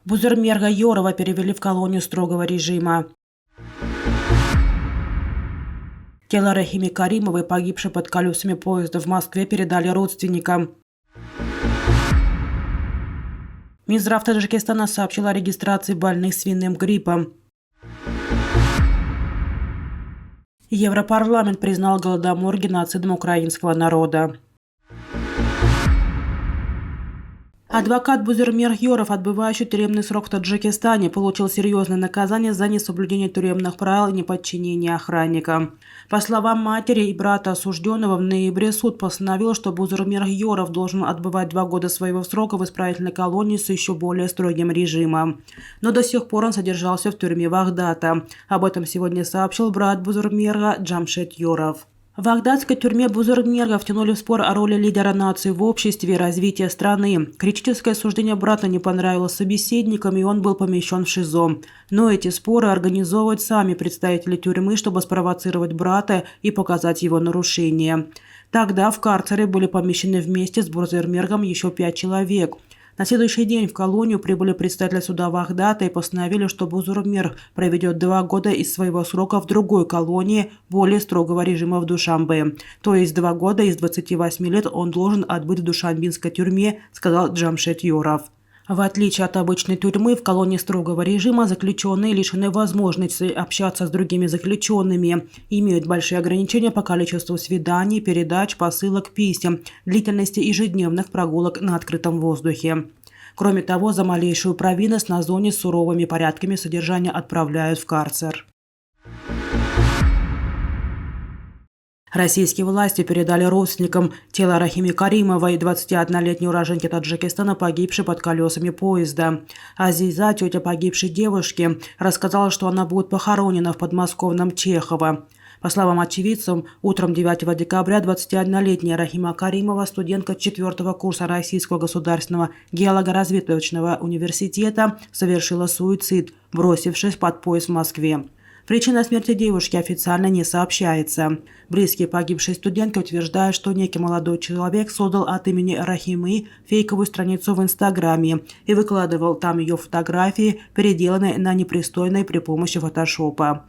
Бузурмерга Йорова перевели в колонию строгого режима. Тело Рахими Каримовой, погибшей под колесами поезда в Москве, передали родственникам. Минздрав Таджикистана сообщил о регистрации больных свиным гриппом. Европарламент признал Голодомор геноцидом украинского народа. Адвокат Бузурмерг Йоров, отбывающий тюремный срок в Таджикистане, получил серьезное наказание за несоблюдение тюремных правил и неподчинение охранника. По словам матери и брата осужденного, в ноябре суд постановил, что Бузурмерг Йоров должен отбывать 2 года своего срока в исправительной колонии с еще более строгим режимом. Но до сих пор он содержался в тюрьме Вагдата. Об этом сегодня сообщил брат Бузурмерга Джамшед Йоров. В Вагдатской тюрьме Бузурмерга втянули в спор о роли лидера нации в обществе и развитии страны. Критическое суждение брата не понравилось собеседникам, и он был помещен в ШИЗО. Но эти споры организовывают сами представители тюрьмы, чтобы спровоцировать брата и показать его нарушения. Тогда в карцере были помещены вместе с Бузурмергом еще 5 человек. На следующий день в колонию прибыли представители суда Вагдата и постановили, что Бузурмерг проведет 2 года из своего срока в другой колонии более строгого режима в Душанбе. То есть 2 года из 28 лет он должен отбыть в душанбинской тюрьме, сказал Джамшед Йоров. В отличие от обычной тюрьмы, в колонии строгого режима заключенные лишены возможности общаться с другими заключенными, имеют большие ограничения по количеству свиданий, передач, посылок, писем, длительности ежедневных прогулок на открытом воздухе. Кроме того, за малейшую провинность на зоне с суровыми порядками содержания отправляют в карцер. Российские власти передали родственникам тело Рахими Каримовой, 21-летней уроженки Таджикистана, погибшей под колесами поезда. Азиза, тетя погибшей девушки, рассказала, что она будет похоронена в подмосковном Чехово. По словам очевидцев, утром 9 декабря 21-летняя Рахима Каримова, студентка 4-го курса Российского государственного геолого-разведывательного университета, совершила суицид, бросившись под поезд в Москве. Причина смерти девушки официально не сообщается. Близкие погибшей студентки утверждают, что некий молодой человек создал от имени Рахимы фейковую страницу в Инстаграме и выкладывал там ее фотографии, переделанные на непристойные при помощи фотошопа.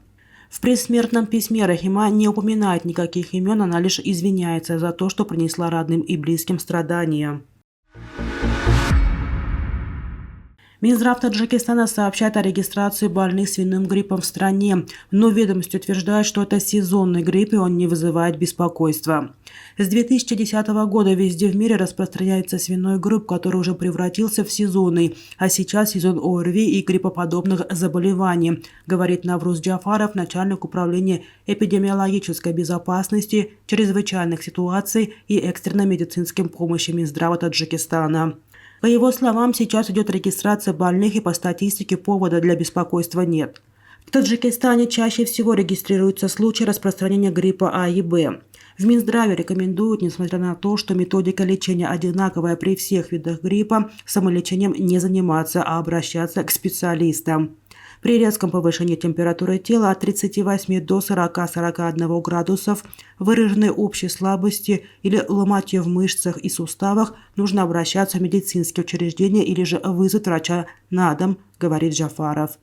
В предсмертном письме Рахима не упоминает никаких имен, она лишь извиняется за то, что принесла родным и близким страдания. Минздрав Таджикистана сообщает о регистрации больных свиным гриппом в стране, но ведомство утверждает, что это сезонный грипп и он не вызывает беспокойства. С 2010 года везде в мире распространяется свиной грипп, который уже превратился в сезонный, а сейчас сезон ОРВИ и гриппоподобных заболеваний, говорит Навруз Джафаров, начальник управления эпидемиологической безопасности, чрезвычайных ситуаций и экстренной медицинской помощи Минздрава Таджикистана. По его словам, сейчас идет регистрация больных, и по статистике повода для беспокойства нет. В Таджикистане чаще всего регистрируются случаи распространения гриппа А и Б. В Минздраве рекомендуют, несмотря на то, что методика лечения одинаковая при всех видах гриппа, самолечением не заниматься, а обращаться к специалистам. При резком повышении температуры тела от 38 до 40-41 градусов, выраженной общей слабости или ломоте в мышцах и суставах, нужно обращаться в медицинские учреждения или же вызвать врача на дом, говорит Джафаров.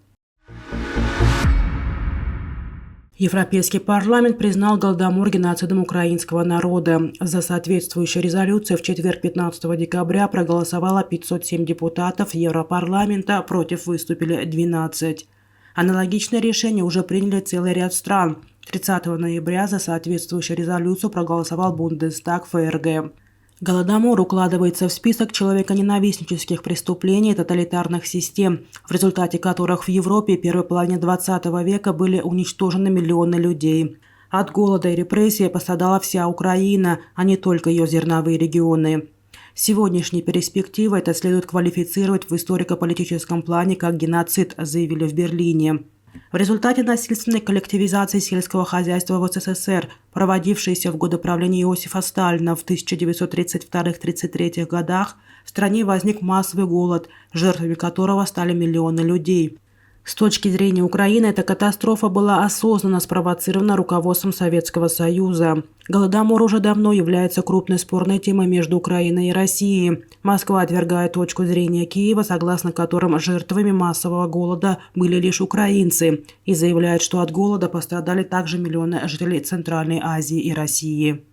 Европейский парламент признал Голодомор геноцидом украинского народа. За соответствующей резолюцией в четверг 15 декабря проголосовало 507 депутатов Европарламента, против выступили 12. Аналогичное решение уже приняли целый ряд стран. 30 ноября за соответствующую резолюцию проголосовал Бундестаг ФРГ. Голодомор укладывается в список человеконенавистнических преступлений тоталитарных систем, в результате которых в Европе в первой половине XX века были уничтожены миллионы людей. От голода и репрессий пострадала вся Украина, а не только ее зерновые регионы. Сегодняшней перспективой это следует квалифицировать в историко-политическом плане как геноцид, заявили в Берлине. В результате насильственной коллективизации сельского хозяйства в СССР, проводившейся в годы правления Иосифа Сталина в 1932-33 годах, в стране возник массовый голод, жертвами которого стали миллионы людей. С точки зрения Украины, эта катастрофа была осознанно спровоцирована руководством Советского Союза. Голодомор уже давно является крупной спорной темой между Украиной и Россией. Москва отвергает точку зрения Киева, согласно которым жертвами массового голода были лишь украинцы, и заявляет, что от голода пострадали также миллионы жителей Центральной Азии и России.